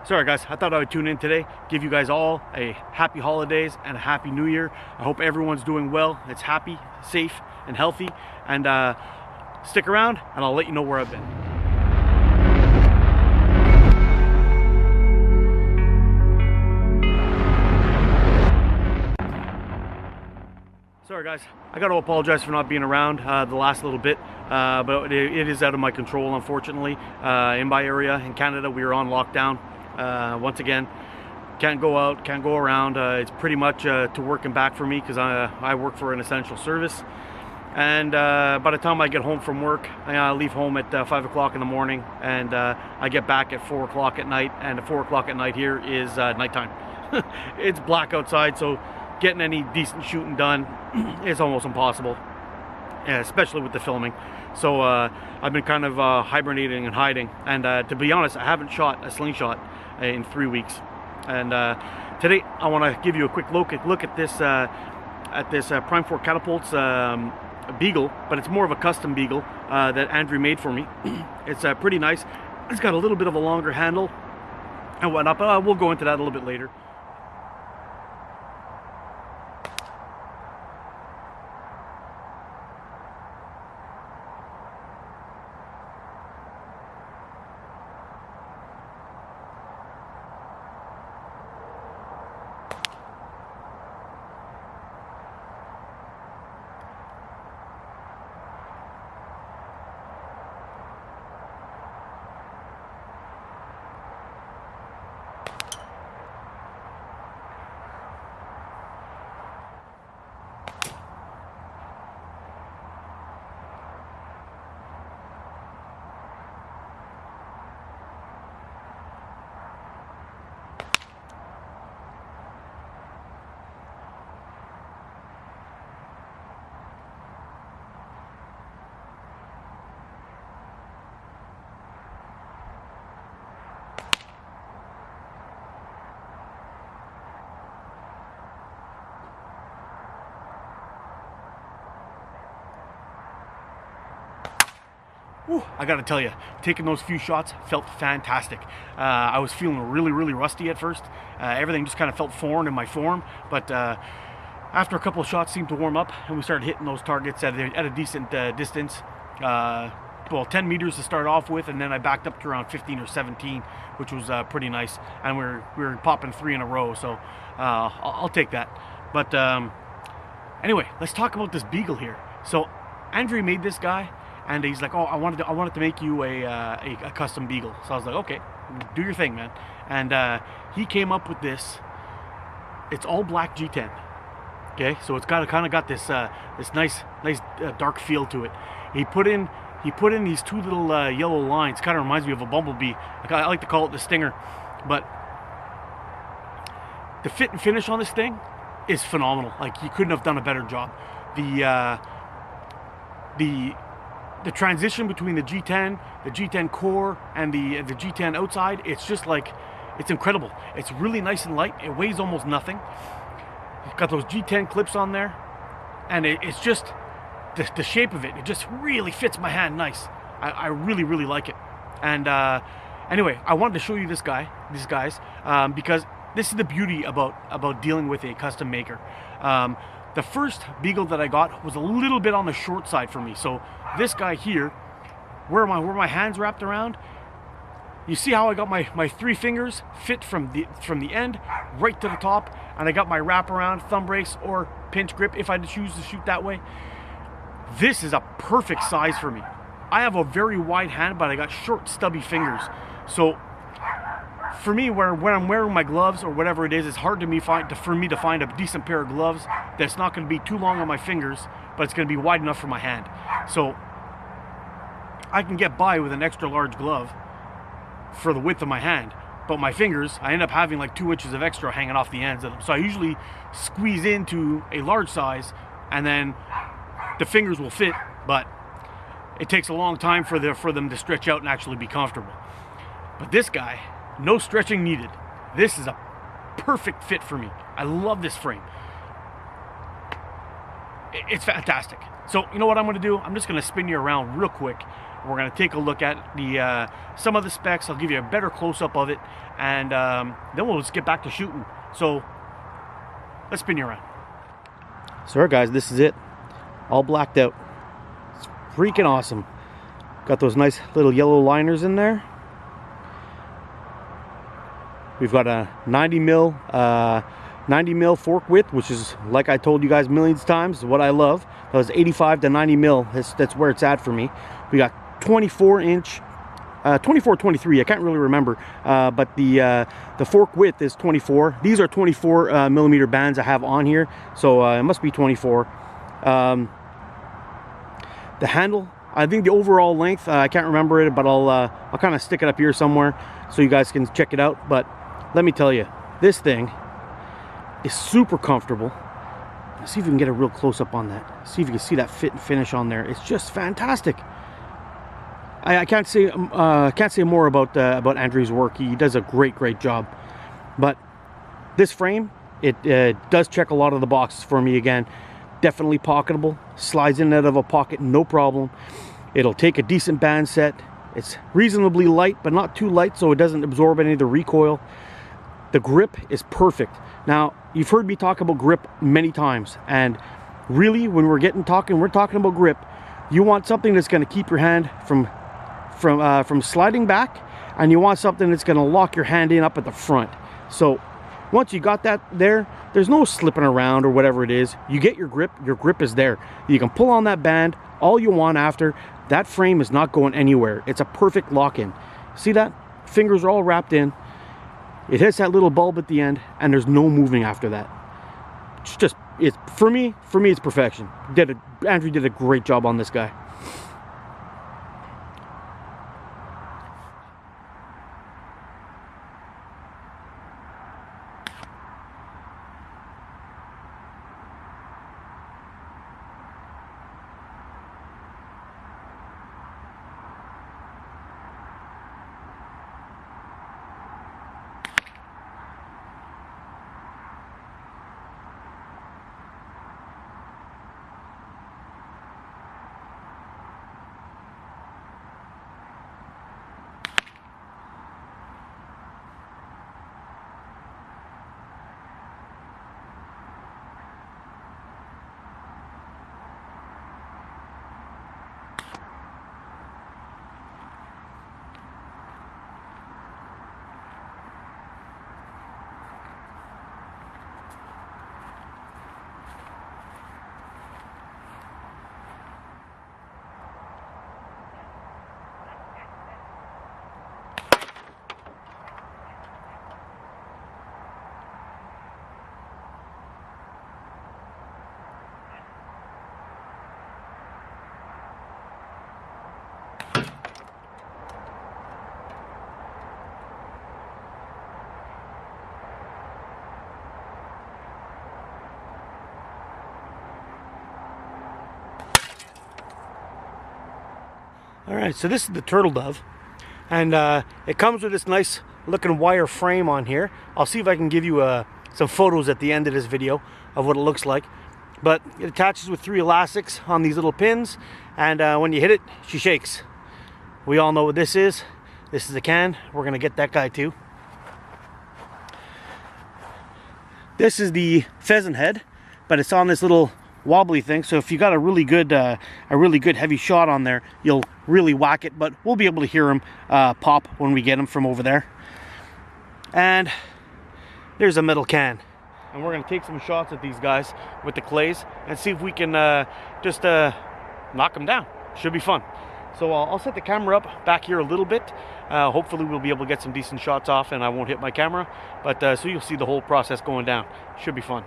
Sorry guys, I thought I would tune in today, give you guys all a happy holidays and a happy new year. I hope everyone's doing well, it's happy, safe, and healthy. And stick around and I'll let you know where I've been. Sorry guys, I got to apologize for not being around the last little bit, but it is out of my control, unfortunately. In my area, in Canada, we are on lockdown. Once again, can't go out, can't go around. It's pretty much to work and back for me because I work for an essential service. And by the time I get home from work, I leave home at 5 o'clock in the morning, and I get back at 4 o'clock at night, and at 4 o'clock at night here is nighttime. It's black outside, so getting any decent shooting done is almost impossible, especially with the filming. So I've been kind of hibernating and hiding, and to be honest, I haven't shot a slingshot in 3 weeks. And today I want to give you a quick look at this Prime 4 Catapult's Beagle, but it's more of a custom Beagle that Andrew made for me. It's pretty nice. It's got a little bit of a longer handle and whatnot, but we'll go into that a little bit later. Whew, I gotta tell you, taking those few shots felt fantastic. I was feeling really rusty at first. Everything just kind of felt foreign in my form, but after a couple of shots seemed to warm up, and we started hitting those targets at a decent distance. Well, 10 meters to start off with, and then I backed up to around 15 or 17, which was pretty nice. And we were popping 3 in a row, so I'll take that. But anyway, let's talk about this Beagle here. So Andrew made this guy, and he's like, "Oh, I wanted to make you a custom Beagle." So I was like, "Okay, do your thing, man." And he came up with this. It's all black G10. Okay, so it's kind of got this this nice dark feel to it. He put in these 2 little yellow lines. Kind of reminds me of a bumblebee. I like to call it the stinger, but the fit and finish on this thing is phenomenal. Like, he couldn't have done a better job. The transition between the G10 core, and the G10 outside, it's just like, it's incredible. It's really nice and light. It weighs almost nothing. It's got those G10 clips on there, and it's just the shape of it. It just really fits my hand nice. I really like it. And anyway, I wanted to show you these guys, because this is the beauty about dealing with a custom maker. The first Beagle that I got was a little bit on the short side for me. So this guy here, where my hands wrapped around, you see how I got my 3 fingers fit from the end right to the top, and I got my wraparound thumb brace or pinch grip if I choose to shoot that way. This is a perfect size for me. I have a very wide hand, but I got short, stubby fingers. So for me, when I'm wearing my gloves or whatever it is, it's hard for me to find a decent pair of gloves that's not going to be too long on my fingers, but it's going to be wide enough for my hand. So I can get by with an extra large glove for the width of my hand, but my fingers, I end up having like 2 inches of extra hanging off the ends of them. So I usually squeeze into a large size, and then the fingers will fit, but it takes a long time for them to stretch out and actually be comfortable. But this guy, no stretching needed. This is a perfect fit for me. I love this frame. It's fantastic. So you know what I'm going to do? I'm just going to spin you around real quick We're going to take a look at the some of the specs. I'll give you a better close-up of it, and then we'll just get back to shooting. So let's spin you around. So alright guys, this is it. All blacked out. It's freaking awesome. Got those nice little yellow liners in there. We've got a 90 mil fork width, which is, like I told you guys millions of times, what I love. That was 85 to 90 mil. That's where it's at for me. We got 24 inch, 24, 23. I can't really remember, but the fork width is 24. These are 24 millimeter bands I have on here, so it must be 24. The handle, I think the overall length, I can't remember it, but I'll kind of stick it up here somewhere so you guys can check it out. But let me tell you, this thing is super comfortable. Let's see if we can get a real close up on that. See if you can see that fit and finish on there. It's just fantastic. I can't say more about Andrew's work. He does a great job. But this frame, it does check a lot of the boxes for me again. Definitely pocketable, slides in and out of a pocket, no problem. It'll take a decent band set. It's reasonably light, but not too light, so it doesn't absorb any of the recoil. The grip is perfect. Now, you've heard me talk about grip many times, and really, when we're talking about grip, you want something that's going to keep your hand from sliding back, and you want something that's going to lock your hand in up at the front. So once you got that there, there's no slipping around or whatever it is. You get your grip is there. You can pull on that band all you want after. That frame is not going anywhere. It's a perfect lock-in. See that? Fingers are all wrapped in. It hits that little bulb at the end, and there's no moving after that. It's for me, it's perfection. Andrew did a great job on this guy. Alright, so this is the turtle dove, and it comes with this nice looking wire frame on here. I'll see if I can give you some photos at the end of this video of what it looks like. But it attaches with 3 elastics on these little pins, and when you hit it, she shakes. We all know what this is. This is a can. We're going to get that guy too. This is the pheasant head, but it's on this little wobbly thing, so if you got a really good heavy shot on there, you'll really whack it, but we'll be able to hear him pop when we get him from over there. And there's a metal can, and we're going to take some shots at these guys with the clays and see if we can just knock them down. Should be fun. So I'll set the camera up back here a little bit. Hopefully we'll be able to get some decent shots off and I won't hit my camera, but so you'll see the whole process going down. Should be fun.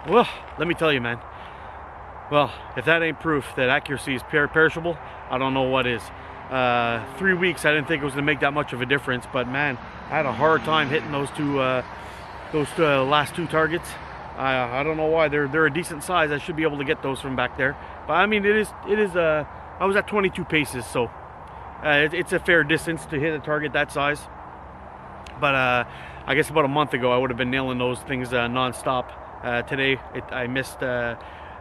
Well, let me tell you, man. Well, if that ain't proof that accuracy is perishable, I don't know what is. 3 weeks, I didn't think it was going to make that much of a difference, but man, I had a hard time hitting those last two targets. I don't know why. They're a decent size. I should be able to get those from back there. But I mean, it is. I was at 22 paces, so it's a fair distance to hit a target that size. But I guess about a month ago, I would have been nailing those things non-stop. Today, I missed.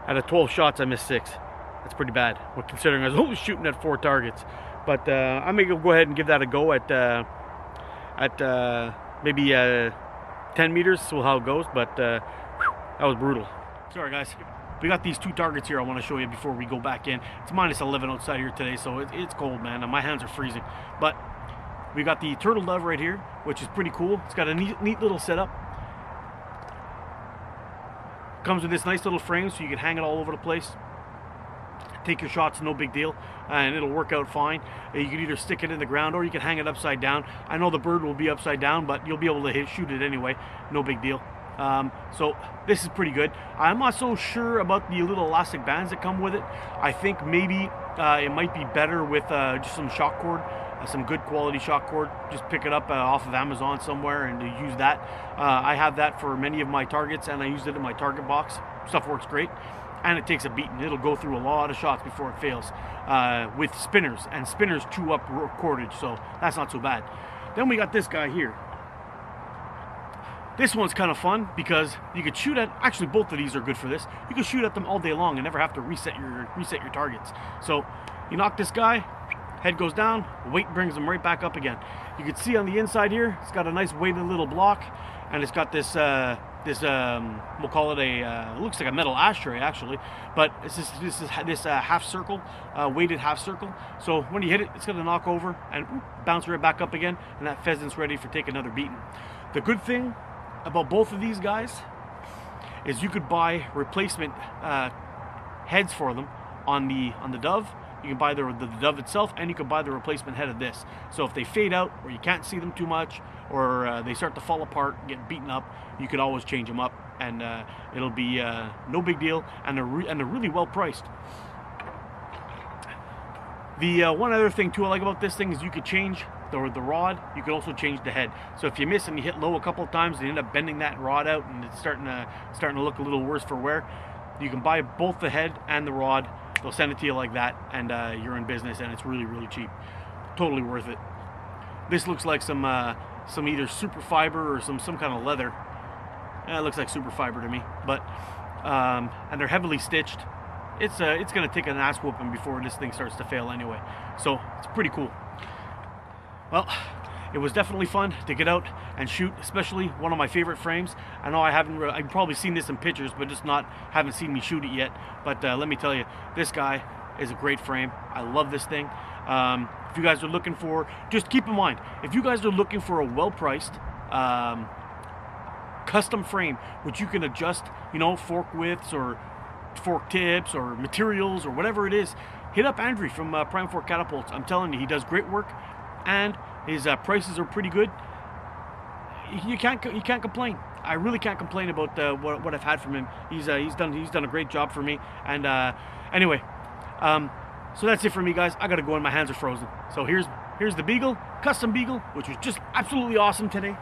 Out of 12 shots, I missed 6. That's pretty bad. Well, considering I was only shooting at 4 targets. But I may go ahead and give that a go at maybe 10 meters. So how it goes. But that was brutal. Sorry, guys. We got these 2 targets here I want to show you before we go back in. It's minus 11 outside here today, so it's cold, man. And my hands are freezing. But we got the turtle dove right here, which is pretty cool. It's got a neat little setup. Comes with this nice little frame, so you can hang it all over the place. Take your shots, no big deal, and it'll work out fine. You can either stick it in the ground or you can hang it upside down. I know the bird will be upside down, but you'll be able to shoot it anyway. No big deal. So this is pretty good. I'm not so sure about the little elastic bands that come with it. I think maybe it might be better with just some shock cord. Some good quality shock cord. Just pick it up off of Amazon somewhere and use that. I have that for many of my targets, and I used it in my target box. Stuff works great, and it takes a beating. It'll go through a lot of shots before it fails. With spinners, and spinners chew up cordage, so that's not so bad. Then we got this guy here. This one's kind of fun because you could shoot at. Actually, both of these are good for this. You can shoot at them all day long and never have to reset your targets. So you knock this guy. Head goes down, weight brings them right back up again. You can see on the inside here, it's got a nice weighted little block, and it's got this, we'll call it a, looks like a metal ashtray actually, but it's this half circle, weighted half circle. So when you hit it, it's gonna knock over and bounce right back up again, and that pheasant's ready for take another beating. The good thing about both of these guys is you could buy replacement heads for them on the dove. You can buy the dove itself, and you can buy the replacement head of this. So if they fade out, or you can't see them too much, or they start to fall apart, get beaten up, you can always change them up, and it'll be no big deal, and they're really well priced. The one other thing too I like about this thing is you could change the rod. You could also change the head. So if you miss and you hit low a couple of times, you end up bending that rod out, and it's starting to look a little worse for wear. You can buy both the head and the rod. They'll send it to you like that, and you're in business, and it's really cheap. Totally worth it. This looks like some either super fiber or some kind of leather. It looks like super fiber to me, but and they're heavily stitched. It's gonna take an ass whooping before this thing starts to fail anyway. So it's pretty cool. Well, it was definitely fun to get out and shoot, especially one of my favorite frames. I know I've probably seen this in pictures, but just haven't seen me shoot it yet. But let me tell you, this guy is a great frame. I love this thing. If you guys are looking for, just keep in mind, if you guys are looking for a well-priced custom frame, which you can adjust, fork widths or fork tips or materials or whatever it is, hit up Andrew from Prime 4 Catapults. I'm telling you, he does great work, and his prices are pretty good. You can't complain. I really can't complain about what I've had from him. He's done a great job for me. And anyway, so that's it for me, guys. I gotta go, and my hands are frozen. So here's the Beagle, custom Beagle, which was just absolutely awesome today,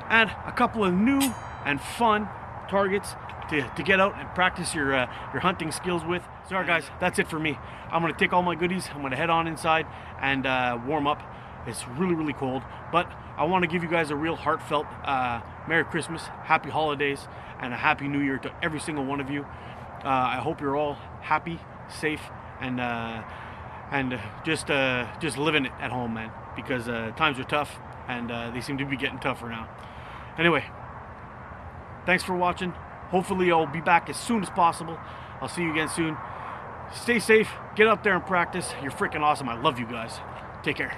and a couple of new and fun targets to get out and practice your hunting skills with. Sorry, guys, that's it for me. I'm gonna take all my goodies. I'm gonna head on inside and warm up. It's really cold, but I want to give you guys a real heartfelt Merry Christmas, Happy Holidays, and a Happy New Year to every single one of you. I hope you're all happy, safe, and just living it at home, man, because times are tough, and they seem to be getting tougher now. Anyway, thanks for watching. Hopefully I'll be back as soon as possible. I'll see you again soon. Stay safe, get out there and practice. You're freaking awesome. I love you guys. Take care.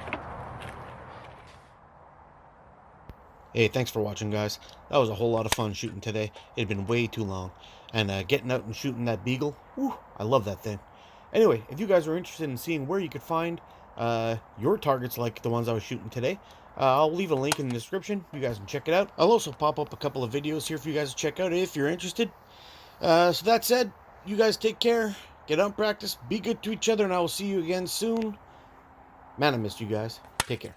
Hey, thanks for watching, guys. That was a whole lot of fun shooting today. It had been way too long. And getting out and shooting that Beagle, whew, I love that thing. Anyway, if you guys are interested in seeing where you could find your targets like the ones I was shooting today, I'll leave a link in the description. You guys can check it out. I'll also pop up a couple of videos here for you guys to check out if you're interested. So that said, you guys take care. Get out and practice. Be good to each other, and I will see you again soon. Man, I missed you guys. Take care.